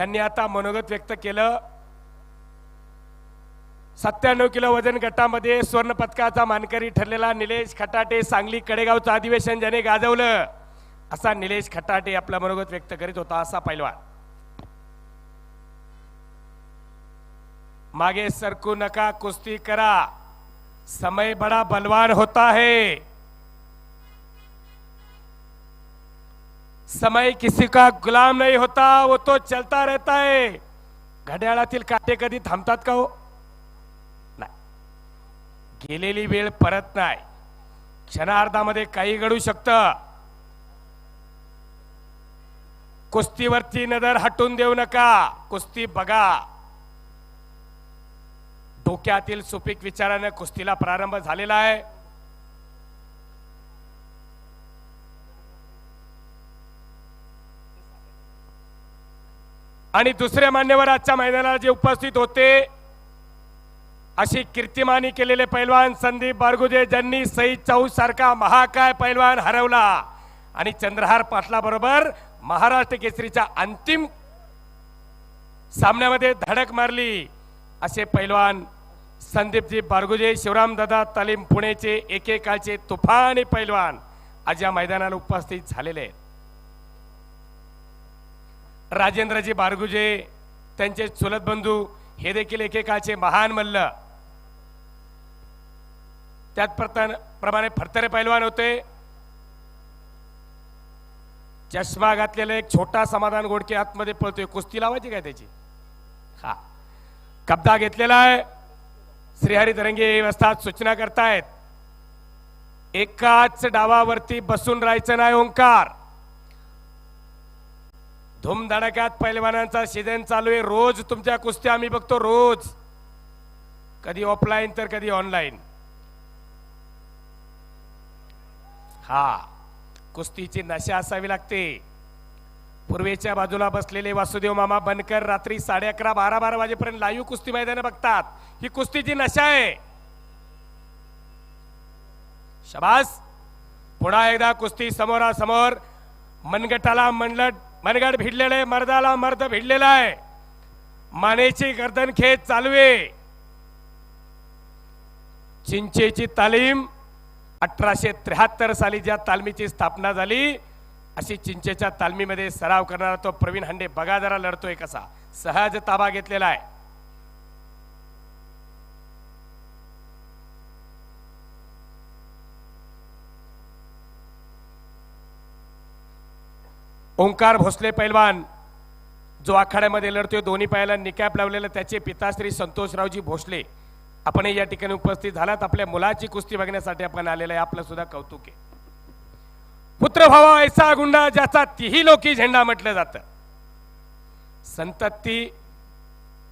ज्यांनी आता मनोगत व्यक्त केलं, 97 किलो वजन गटामध्ये स्वर्ण पदकाचा मानकरी ठरलेला निलेश खटाटे, सांगली कडेगावचं अधिवेशन ज्याने गाजवलं असा निलेश खटाटे आपला मनोगत व्यक्त करीत होता. असा पैलवान मागे सरकू नका, कुस्ती करा, समय बड़ा बलवान होता है, समय किसी का गुलाम नहीं होता, वो तो चलता रहता है. घड्याळातील काटे कधी थांबतात का हो? नाही. गेलेली वेळ परत नाही. क्षणार्धामध्ये काही घडू शकतं. कुस्तीवरची नजर हटून देऊ नका, कुस्ती बघा. डोक्यातील सुपीक विचाराने कुस्तीला प्रारंभ झालेला आहे. आणि दुसरे मान्यवर आजच्या मैदानाला जे उपस्थित होते अशी कीर्तिमानी केलेले पैलवान संदीप बारगुजे, ज्यांनी सई चौस सारखा महाकाय पैलवान हरवला आणि चंद्रहार पाटला बरोबर महाराष्ट्र केसरीच्या अंतिम सामन्यामध्ये धडक मारली, असे पैलवान संदीपजी बारगुजे, शिवरामदादा तालीम पुणेचे एकेकाळचे तुफानी पैलवान आज या मैदानाला उपस्थित झालेले आहेत. राजेंद्रजी बारगुजे, त्यांचे चुलत बंधू हे देखील एकेकाळचे महान मल्ल. त्याचप्रमाणे फरतरे पैलवान होते. चष्मा घातलेला एक छोटा समाधान गोडके आतमध्ये पळतोय. कुस्ती लावायची काय त्याची? हा, कब्जा घेतलेला आहे. श्रीहरी तरंगे व्यवस्थात सूचना करतायत, एकाच डावावरती बसून राहायचं नाही. ओंकार, धुमधडाक्यात पैलवानांचा सीझन चालू आहे. रोज तुमच्या कुस्त्या आम्ही बघतो, रोज, कधी ऑफलाईन तर कधी ऑनलाईन. हा, कुस्तीची नशा असावी लागते. पूर्वेच्या बाजूला बसलेले वासुदेव मामा बनकर रात्री 11:30 12 वाजेपर्यंत लाईव्ह कुस्ती मैदान बघतात. ही कुस्तीची नशा आहे. शाबास. पुन्हा एकदा कुस्ती समोरासमोर. मनगटाला मनगट भिडलेला आहे, मर्दाला मर्द भिडलेला आहे. मानेची गर्दन खेच चालू आहे. चिंचेची तालीम 1873 साली ज्या तालमीची स्थापना झाली अशी चिंचेच्या तालमीमध्ये सराव करणारा तो प्रवीण हांडे बघा जरा लढतोय कसा. सहज ताबा घेतलेला आहे. ओंकार भोसले पैलवान जो आखाड्यामध्ये लढतोय, दोन्ही पायाला निकॅप लावलेला, त्याचे पिताश्री संतोषरावजी भोसले आपण या ठिकाणी उपस्थित झालात. आपल्या मुलाची कुस्ती बघण्यासाठी आपण आलेला आहे. आपलं सुद्धा कौतुक आहे. पुत्र भावा ऐसा गुंडा ज्याचा तिही लोकी झेंडा म्हटलं जातं. संतती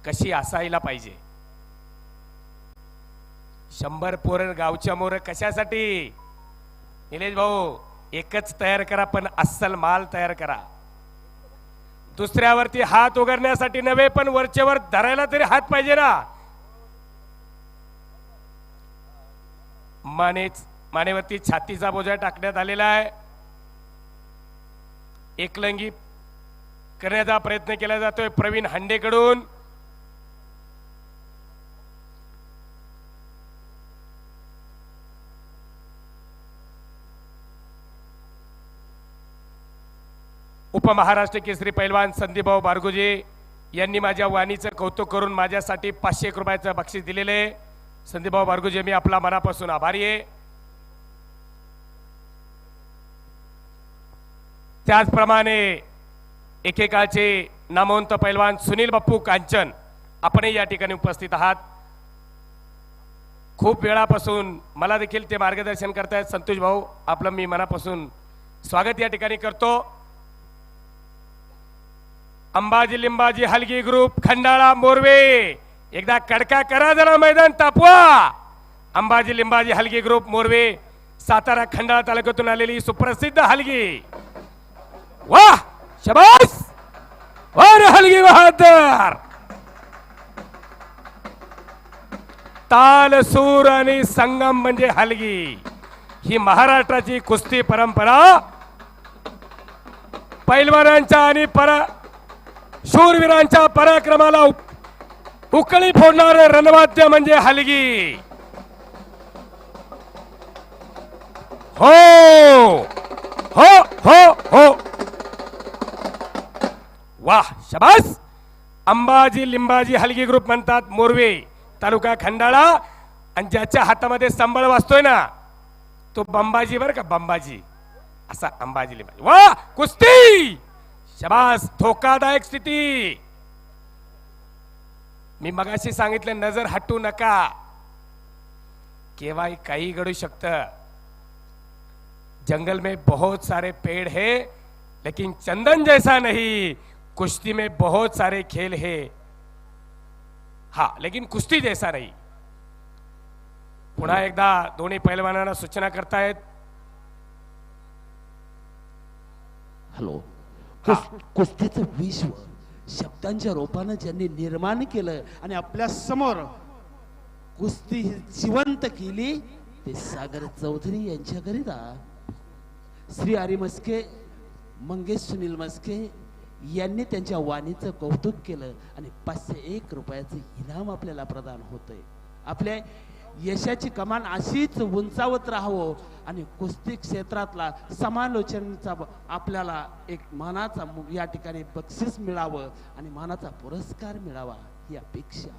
कशी असायला पाहिजे. 100 पोरं गावच्या मोर कशासाठी? निलेश भाऊ, एकच तयार करा पण अस्सल माल तयार करा. दुसऱ्यावरती हात उघडण्यासाठी नव्हे, पण वरचेवर धरायला तरी हात पाहिजे ना. मानेवरती छातीचा बोजा टाकण्यात आलेला आहे. एकलंगी करण्याचा प्रयत्न केला जातोय प्रवीण हांडेकडून. उपमहाराष्ट्र केसरी पैलवान संदीपभाऊ बारगुजे यांनी माझ्या वाणीचं कौतुक करून माझ्यासाठी 500 रुपयाचं बक्षीस दिलेले. संदीपभाऊ बारगुजे, मी आपला मनापासून आभारी आहे. त्याचप्रमाणे एकेकाळचे नामवंत पैलवान सुनील बाप्पू कांचन आपण या ठिकाणी उपस्थित आहात. खूप वेळापासून मला देखील ते मार्गदर्शन करतायत. संतोष भाऊ, आपलं मी मनापासून स्वागत या ठिकाणी करतो. अंबाजी लिंबाजी हलगी ग्रुप खंडाळा मोरवे, एकदा कडका करा जरा, मैदान तापवा. अंबाजी लिंबाजी हलगी ग्रुप मोरवे, सातारा खंडाळा तालुक्यातून आलेली सुप्रसिद्ध हलगी. वाह, शाबास, वाह हलगी बहादर. ताल, सूर आणि संगम म्हणजे हलगी. ही महाराष्ट्राची कुस्ती परंपरा पैलवानांच्या आणि शूरवीरांच्या पराक्रमाला उकळी फोडणारे रणवाद्य म्हणजे हलगी. हो हो हो हो, वाह, शाबास. अंबाजी लिंबाजी हलगी ग्रुप म्हणतात मोरवे, तालुका खंडाळा. आणि ज्याच्या हातामध्ये संबळ वाजतोय ना तो बंबाजी, बर का, बंबाजी. असा अंबाजी लिंबाजी. वाह, कुस्ती, शाबास. धोकादायक स्थिती. मी मगाशी सांगितलं, नजर हटू नका, केव्हाही काही घडू शकतं. जंगल में बहुत सारे पेड़ है लेकिन चंदन जैसा नहीं. कुश्ती में बहुत सारे खेल है, हा, लेकिन कुस्ती जैसा नहीं. पुन्हा एकदा दोन्ही पैलवानांना सूचना करतायत. हॅलो. कुस्तीचं विश्व शब्दांच्या रूपानं ज्यांनी निर्माण केलं आणि आपल्या समोर कुस्ती जिवंत केली ते सागर चौधरी यांच्याकरिता श्री हरी मस्के, मंगेश सुनील मस्के यांनी त्यांच्या वाणीचं कौतुक केलं आणि 501 रुपयाचं इनाम आपल्याला प्रदान होतंय. आपल्या यशाची कमान अशीच उंचावत राहावं आणि कुस्ती क्षेत्रातला समालोचनाचा आपल्याला एक मानाचा या ठिकाणी बक्षीस मिळावं आणि मानाचा पुरस्कार मिळावा ही अपेक्षा.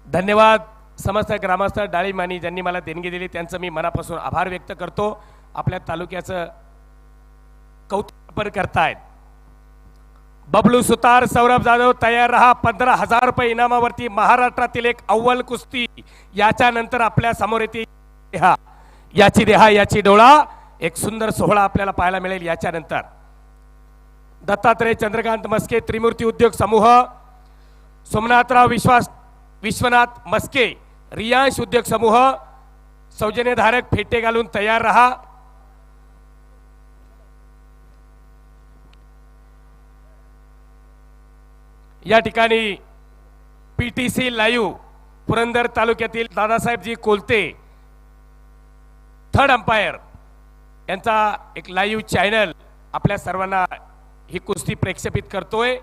धन्यवाद. समस्त ग्रामस्थ डाळीमानी ज्यांनी मला देणगी दिली त्यांचं मी मनापासून आभार व्यक्त करतो. आपल्या तालुक्याचं कौतुक करतायत. बबलू सुतार, सौरभ जाधव तयार रहा. 15,000 रुपये इनामावरती महाराष्ट्रातील एक अव्वल कुस्ती. याच्या नंतर आपल्या समोर येते याची देहा याची डोळा. एक सुंदर सोहळा आपल्याला पाहायला मिळेल याच्या नंतर. दत्तात्रय चंद्रकांत मस्के त्रिमूर्ती उद्योग समूह, सोमनाथराव विश्वनाथ मस्के रियांश उद्योग समूह, सौजन्यधारक फेटे घालून तयार रहा. या ठिकाणी पीटीसी लाईव्ह पुरंदर तालुक्यातील दादासाहेबजी कोलते थर्ड अंपायर यांचा एक लाईव्ह चॅनल आपल्या सर्वांना ही कुस्ती प्रेक्षेपित करतोय.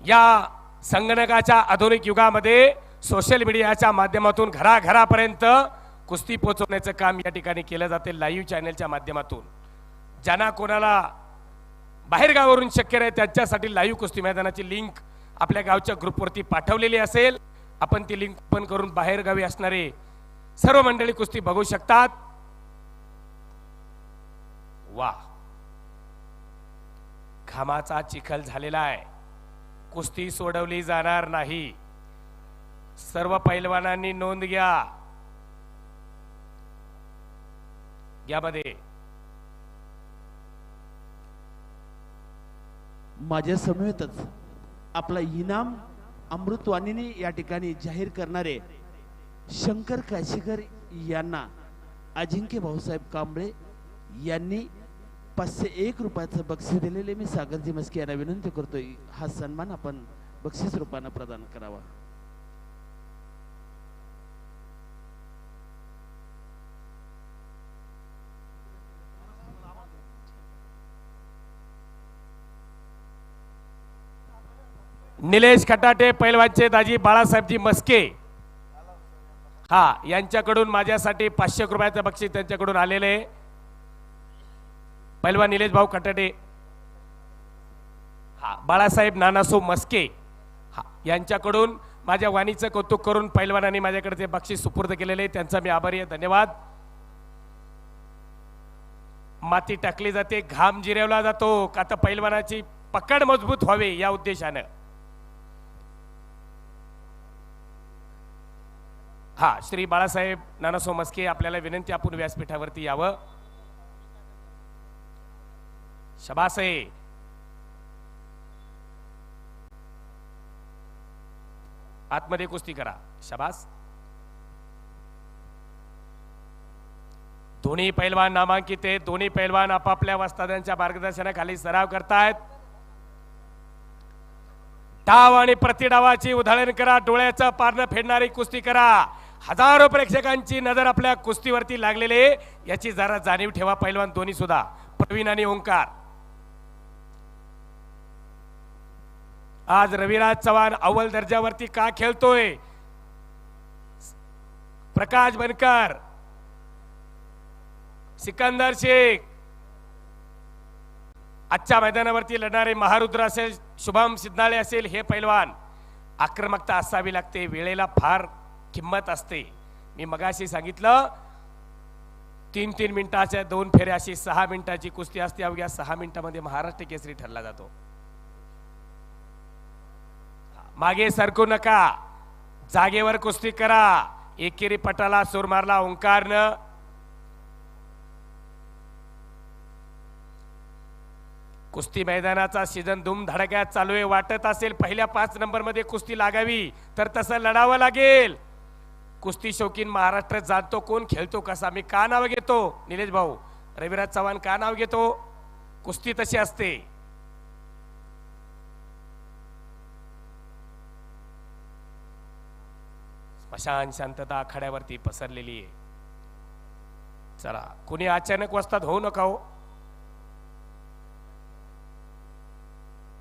या संगणकाच्या आधुनिक युगामध्ये सोशल मीडियाच्या माध्यमातून घराघरापर्यंत कुस्ती पोहोचवण्याचं काम या ठिकाणी केलं जाते लाईव्ह चॅनलच्या माध्यमातून. ज्यांना कोणाला बाहेर गावावरून शक्य नाही त्यांच्यासाठी लाईव्ह कुस्ती मैदानाची लिंक आपल्या गावच्या ग्रुपवरती पाठवलेली असेल. आपण ती लिंक ओपन करून बाहेर गावी असणारे सर्व मंडळी कुस्ती बघू शकतात. वा, घामाचा चिखल झालेला आहे. कुस्ती सोडवली जाणार नाही. सर्व पैलवानांनी नोंद घ्या. यामध्ये माझ्या समवेतच आपला इनाम अमृतवाणीने या ठिकाणी जाहीर करणारे शंकर काशीकर यांना अजिंक्य भाऊसाहेब कांबळे यांनी 501 रुपयाचं बक्षीस दिलेले मी सागरजी मस्के यांना विनंती करतोय हा सन्मान आपण बक्षीस रूपाने प्रदान करावा. निलेश खटाटे पैलवानचे दाजी बाळासाहेबजी मस्के हा यांच्याकडून माझ्यासाठी 500 रुपयाचं बक्षीस त्यांच्याकडून आलेले आहे. पैलवान निलेश भाऊ खटाटे हा बाळासाहेब नानासो मस्के हा यांच्याकडून माझ्या वाणीचं कौतुक करून पैलवानांनी माझ्याकडे ते बक्षीस सुपूर्द केलेले त्यांचा मी आभारी आहे. धन्यवाद. माती टाकली जाते, घाम जिरवला जातो का तर पैलवानाची पकड मजबूत व्हावी या उद्देशाने. हा श्री बाळासाहेब नानासो मस्के आपल्याला विनंती आपण व्यासपीठावरती यावं. शाबास आहे. आतमध्ये कुस्ती करा. शाबास. दोन्ही पैलवान नामांकित आहेत. दोन्ही पैलवान आपापल्या वस्तादांच्या मार्गदर्शनाखाली सराव करतायत. डाव आणि प्रतिडावाची उधळण करा. डोळ्याचं पारणं फेडणारी कुस्ती करा. हजारो प्रेक्षकांची नजर आपल्या कुस्तीवरती लागलेले याची जरा जाणीव ठेवा. पैलवान दोन्ही सुद्धा प्रवीण आणि ओंकार. आज रविराज चव्हाण अव्वल दर्जावरती का खेळतोय? प्रकाश बनकर, सिकंदर शेख, आजच्या मैदानावरती लढणारे महारुद्र असेल, शुभम सिद्धाळे असेल, हे पैलवान आक्रमकता असावी लागते, वेळेला फार किंमत असते. मी मगाशी सांगितलं 3-3 मिनिटाच्या 2 फेऱ्या अशी 6 मिनिटाची कुस्ती असते. अवघ्या 6 मिनिटामध्ये महाराष्ट्र केसरी ठरला जातो. मागे सरकू नका, जागेवर कुस्ती करा. एकेरी पटाला सूर मारला ओंकारनं. कुस्ती मैदानाचा सीझन धूमधडक्यात चालू आहे. वाटत असेल पहिल्या 5 नंबर मध्ये कुस्ती लागावी तर तसं लढावं लागेल. कुस्ती शौकीन महाराष्ट्र जाणतो कोण खेळतो कसा. मी का नाव घेतो निलेश भाऊ, रविराज चव्हाण का नाव घेतो? कुस्ती तशी असते. स्मशान शांतता आखाड्यावरती पसरलेली आहे. चला, कुणी अचानक वस्ताद होऊ नका हो.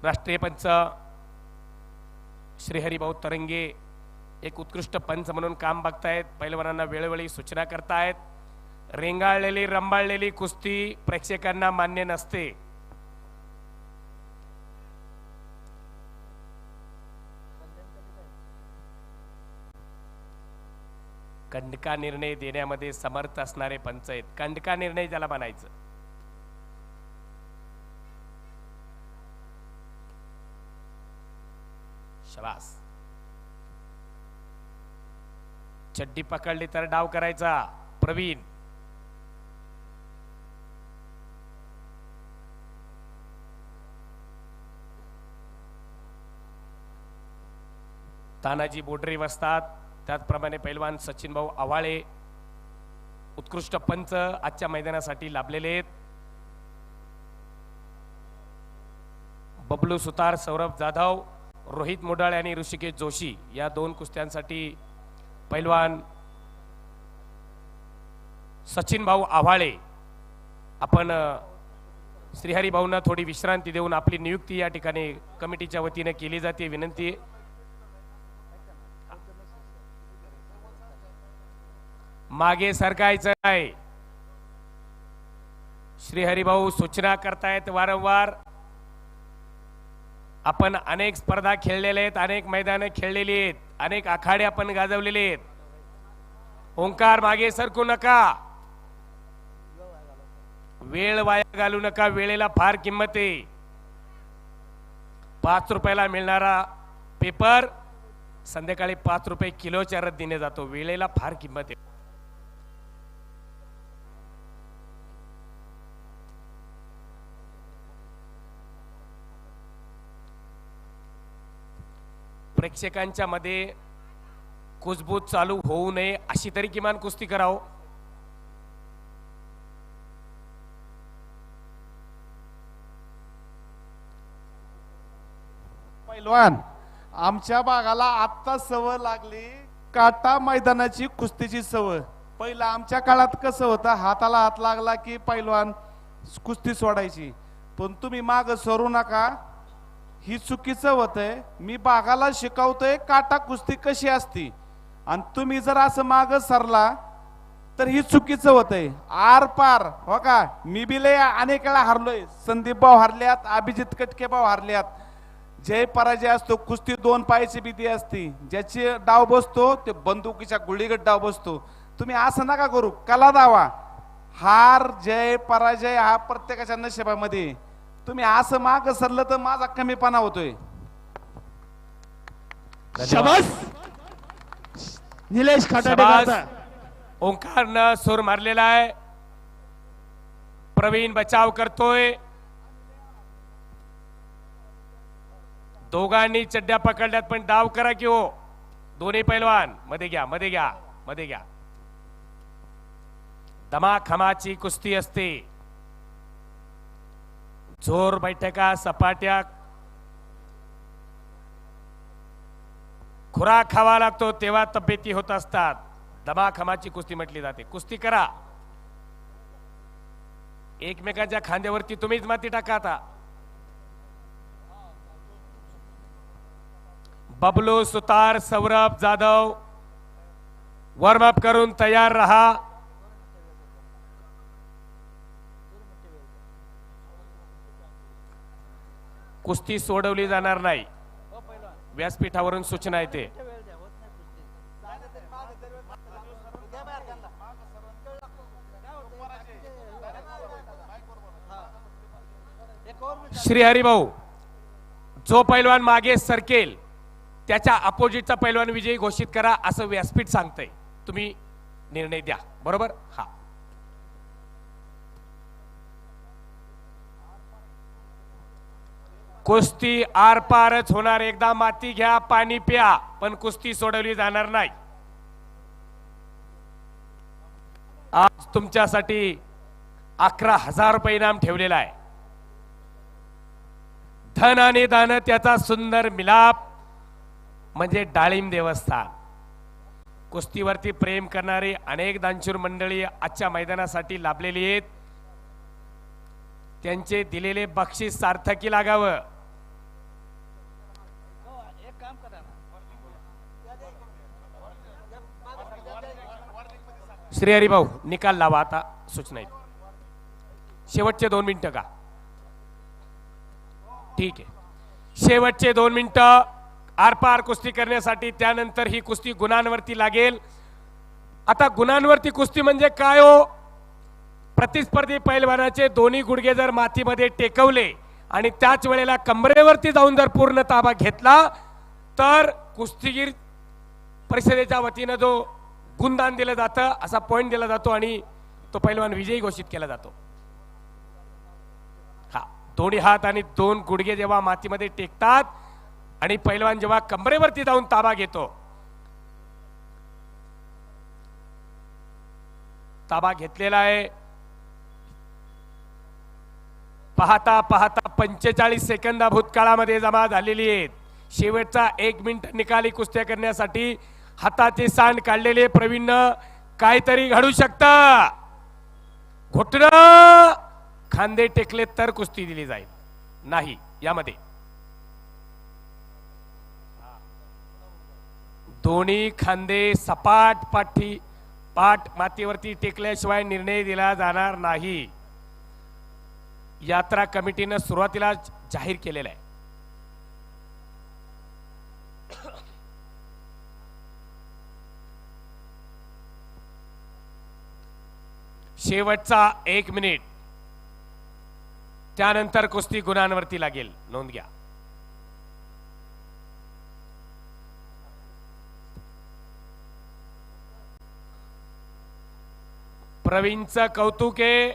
राष्ट्रीय पंच श्रीहरिभाऊ तरंगे एक उत्कृष्ट पंच म्हणून काम बघतायत. पैलवानांना वेळोवेळी सूचना करतायत. रेंगाळलेली रंबाळलेली कुस्ती प्रेक्षकांना मान्य नसते. कंडका निर्णय देण्यामध्ये समर्थ असणारे पंच आहेत. कंडका निर्णय ज्याला म्हणायचं. शाबास. चड्डी पकडली तर डाव करायचा. प्रवीण, तानाजी बोडरे बसतात. त्याचप्रमाणे पैलवान सचिन भाऊ आव्हाळे उत्कृष्ट पंच आजच्या मैदानासाठी लाभलेले आहेत. बबलू सुतार, सौरभ जाधव, रोहित मोडाळे आणि ऋषिकेश जोशी या 2 कुस्त्यांसाठी पैलवान सचिन भाऊ आव्हाळे. आपण श्रीहरी भाऊंना थोडी विश्रांती देऊन आपली नियुक्ती या ठिकाणी कमिटीच्या वतीने केली जाते. विनंती. मागे सरकायचं आहे. श्रीहरिभाऊ सूचना करतायत वारंवार. आपण अनेक स्पर्धा खेळलेल्या आहेत, अनेक मैदाने खेळलेली आहेत, अनेक आखाडे आपण गाजवलेले आहेत. ओंकार, मागे सरकू नका, वेळ वाया घालू नका. वेळेला फार किंमत आहे. 5 रुपयाला मिळणारा पेपर संध्याकाळी 5 रुपये किलोच्या रद्दीने जातो. वेळेला फार किंमत आहे. प्रेक्षकांच्या मध्ये कुजबूज चालू होऊ नये अशी तरी किमान कुस्ती करावं. पैलवान, आमच्या भागाला आत्ता सवय लागली काटा मैदानाची कुस्तीची सवय. पहिला आमच्या काळात कसं होतं, हाताला हात लागला की पैलवान कुस्ती सोडायची. पण तुम्ही माग सरू नका, ही चुकीचं होतंय. मी बागाला शिकवतोय काटा कुस्ती कशी असती, आणि तुम्ही जर असं माग सरला तर ही चुकीचं होतंय. आर पार हो का. मी बी लय अनेक वेळा हारलोय. संदीप भाऊ हारल्यात, अभिजित कटके भाऊ हारल्यात. जय पराजय असतो. कुस्ती 2 पायाची भीती असती. ज्याची डाव बसतो ते बंदुकीच्या गुळीगत डाव बसतो. तुम्ही असं नका करू. कला दावा. हार जय पराजय हा प्रत्येकाच्या नशिबामध्ये. तुम्ही असं माग सरलं तर माझा कमीपणा होतोय. शाबास निलेश खाटाडे. ओंकारनं सूर मारलेला आहे. प्रवीण बचाव करतोय. दोघांनी चड्ड्या पकडल्यात पण डाव करा की हो. दोन्ही पैलवान मध्ये घ्या, मध्ये घ्या, मध्ये घ्या. दमाखमाची कुस्ती असते. जोर बैठका सपाट्या खुराक खावा लागतो तेव्हा तब्येती होत असतात. दमाखमाची कुस्ती म्हटली जाते. कुस्ती करा. एकमेकांच्या खांद्यावरती तुम्हीच माती टाका. आता बबलू सुतार, सौरभ जाधव वॉर्मअप करून तयार रहा. कुस्ती सोडवली जाणार नाही, व्यासपीठावरून सूचना येते. श्री हरिभाऊ, जो पैलवान मागे सरकेल त्याच्या अपोजिटचा पैलवान विजयी घोषित करा असं व्यासपीठ सांगतंय. तुम्ही निर्णय द्या. बरोबर. हा, कुस्ती आर पारच होणार. एकदा माती घ्या, पाणी प्या, पण कुस्ती सोडवली जाणार नाही. आज तुमच्यासाठी 11,000 रुपये इनाम ठेवलेला आहे. धन आणि दान त्याचा सुंदर मिलाप म्हणजे डाळिंब देवस्थान. कुस्तीवरती प्रेम करणारी अनेक दानशूर मंडळी आजच्या मैदानासाठी लाभलेली आहेत. त्यांचे दिलेले बक्षीस सार्थकी लागावं. श्री हरिभाऊ, निकाल लावा आता. सूचना आहे. शेवटचे 2 मिनिटं का? ठीक आहे. शेवटचे 2 मिनिटं आरपार कुस्ती करण्यासाठी. त्यानंतर ही कुस्ती गुणांवरती लागेल. आता गुणांवरती कुस्ती म्हणजे काय हो? प्रतिस्पर्धी पैलवानाचे दोन्ही गुडघे जर मातीमध्ये टेकवले आणि त्याच वेळेला कंबरेवरती जाऊन जर पूर्ण ताबा घेतला तर कुस्तीगीर परिषदेच्या वतीनं जो गुणदान दिलं जातं, असा पॉइंट दिला जातो आणि तो पैलवान विजयी घोषित केला जातो. हा, दोन्ही हात आणि 2 गुडघे जेव्हा मातीमध्ये टेकतात आणि पैलवान जेव्हा कंबरेवरती जाऊन ताबा घेतो, ताबा घेतलेला आहे. पाहता पाहता 45 सेकंद भूतकाळामध्ये जमा झालेली आहेत. शेवटचा 1 मिनिट निकाली कुस्त्या करण्यासाठी हाताची सांड काढलेले प्रवीण काहीतरी घडू शकतं. घोटणं खांदे टेकले तर कुस्ती दिली जाईल, नाही यामध्ये. दोन्ही खांदे सपाट पाठ मातीवरती टेकल्याशिवाय निर्णय दिला जाणार नाही. यात्रा कमिटीनं सुरुवातीला जाहीर केलेला आहे. शेवटचा 1 मिनिट, त्यानंतर कुस्ती गुणांवरती लागेल. नोंद घ्या. प्रवीणचं कौतुक आहे.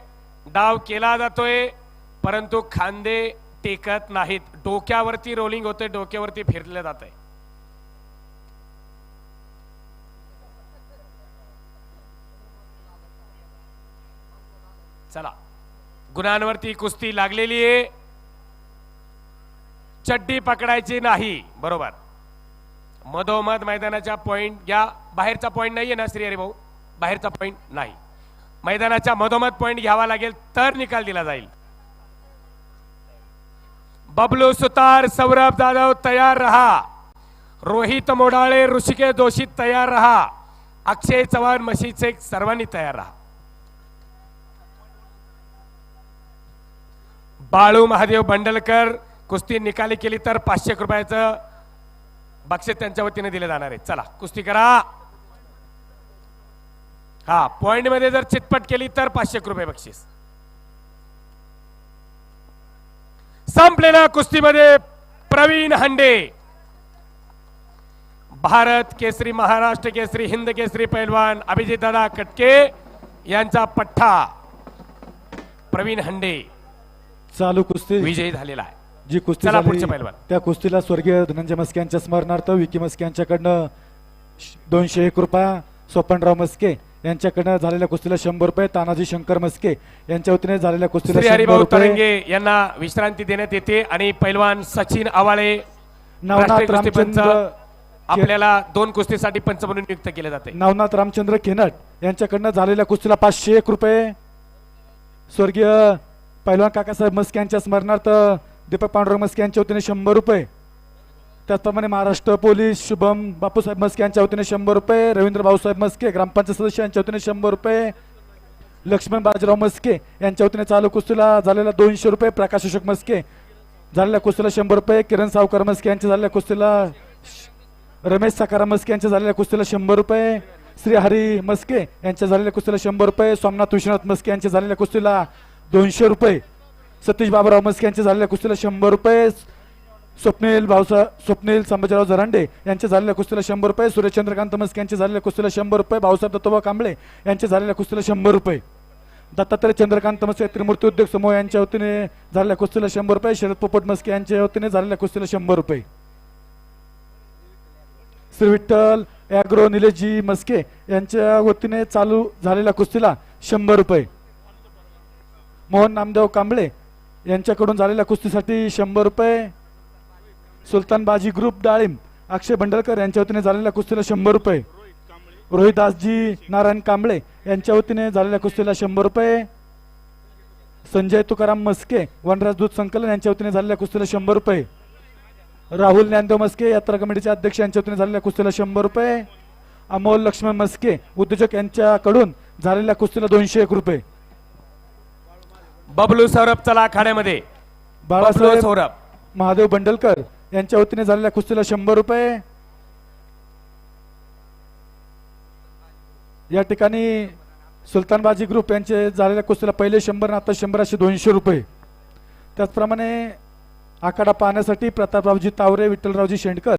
डाव केला जातोय परंतु खांदे टेकत नाहीत. डोक्यावरती रोलिंग होते, डोक्यावरती फिरले जात आहे. चला, गुणांवरती कुस्ती लागलेली आहे. चड्डी पकडायची नाही. बरोबर. मधोमध मैदानाच्या पॉइंट घ्या. बाहेरचा पॉइंट नाहीये ना श्री हरिभाऊ? बाहेरचा पॉइंट नाही. मैदानाच्या मधोमध पॉइंट घ्यावा लागेल तर निकाल दिला जाईल. बबलू सुतार, सौरभ जाधव तयार रहा. रोहित मोडाळे, ऋषिकेश जोशी तयार रहा. अक्षय चव्हाण, म्हशीचे सर्वांनी तयार रहा. बाळू महादेव बंडलकर कुस्ती निकाली केली तर 500 रुपयाचं बक्षीस त्यांच्या वतीने दिले जाणार आहे. चला, कुस्ती करा. हा, पॉइंट मध्ये जर चितपट केली तर 500 रुपये बक्षीस. संपलेल्या कुस्तीमध्ये प्रवीण हंडे, भारत केसरी, महाराष्ट्र केसरी, हिंद केसरी पैलवान अभिजित दादा कटके यांचा पठ्ठा प्रवीण हंडे चालू कुस्ती विजयी झालेला आहे. जी कुस्ती चला, झाली पुढचे पैलवान. त्या कुस्तीला स्वर्गीय धनंजय मस्के यांच्या स्मरणार्थ विकी मस्के यांच्याकडनं 201 रुपये, स्वपनराव मस्के यांच्याकडनं झालेल्या कुस्तीला 100 रुपये, तानाजी शंकर मस्के यांच्या वतीने झालेल्या कुस्तीला श्री 100 हरिभाऊ रुपये, तरंगे यांना विश्रांती देण्यात येते आणि पैलवान सचिन आवाळे नवनाथ राष्ट्रीय कुस्ती पंच रामचंद्र आपल्याला 2 कुस्तीसाठी पंच म्हणून नियुक्त केले जाते. नवनाथ रामचंद्र खेनट यांच्याकडनं झालेल्या कुस्तीला 501 रुपये, स्वर्गीय पैलवान काकासाहेब मस्के यांच्या स्मरणार्थ दीपक पांडुरंग मस्के यांच्या वतीने 100 रुपये, त्याचप्रमाणे महाराष्ट्र पोलीस शुभम बापूसाहेब मस्के यांच्या वतीने 100 रुपये, रवींद्र भाऊसाहेब मस्के ग्रामपंचायत सदस्य यांच्या वतीने 100 रुपये, लक्ष्मण बाजीराव मस्के यांच्या वतीने चालू कुस्तीला झालेला 200 रुपये, प्रकाश अशोक मस्के झालेल्या कुस्तीला 100 रुपये, किरण सावकार मस्के यांच्या झालेल्या कुस्तीला, रमेश सकाराम मस्के यांच्या झालेल्या कुस्तीला 100 रुपये, श्री हरी मस्के यांच्या झालेल्या कुस्तीला 100 रुपये, सोमनाथ विश्वनाथ मस्के यांच्या झालेल्या कुस्तीला 200 रुपये, सतीश बाबूराव मस्के यांच्या झालेल्या कुस्तीला 100 रुपये, स्वप्नील संभाजीराव झरांडे यांच्या झालेल्या कुस्तीला 100 रुपये, सुरेश चंद्रकांत मस्के यांच्या झालेल्या कुस्तीला 100 रुपये, भाऊसाहेब दत्तोबा कांबळे यांच्या झालेल्या कुस्तीला 100 रुपये, दत्तात्रय चंद्रकांत मस्के त्रिमूर्ती उद्योग समूह यांच्या वतीने झालेल्या कुस्तीला 100 रुपये, शरद पोपट मस्के यांच्या वतीने झालेल्या कुस्तीला 100 रुपये, श्री विठ्ठल ॲग्रो निलेशजी मस्के यांच्या वतीने चालू झालेल्या कुस्तीला 100 रुपये, मोहन नामदेव कांबळे यांच्याकडून झालेल्या कुस्तीसाठी 100 रुपये, सुलतान बाजी ग्रुप डाळिंब अक्षय भंडलकर यांच्या वतीने झालेल्या कुस्तीला 100 रुपये, रोहिदासजी नारायण कांबळे यांच्या वतीने झालेल्या कुस्तीला 100 रुपये, संजय तुकाराम मस्के वनराज दूध संकलन यांच्या वतीने झालेल्या कुस्तीला 100 रुपये, राहुल ज्ञानदेव मस्के यात्रा कमिटीचे अध्यक्ष यांच्या वतीने झालेल्या कुस्तीला 100 रुपये, अमोल लक्ष्मण मस्के उद्योजक यांच्याकडून झालेल्या कुस्तीला 201 रुपये, बबलू सौरभ चला आखाड्यामध्ये, बबलू बाळासाहेब सौरभ महादेव बंडलकर यांच्या वतीने झालेल्या कुस्तीला 100 रुपये, या ठिकाणी सुलतान बाजी ग्रुप यांचे झालेल्या कुस्तीला पहिले 100 आणि आता 100 असे 200 रुपये, त्याचप्रमाणे आखाडा पाहण्यासाठी प्रतापरावजी तावरे विठ्ठलरावजी शेंडकर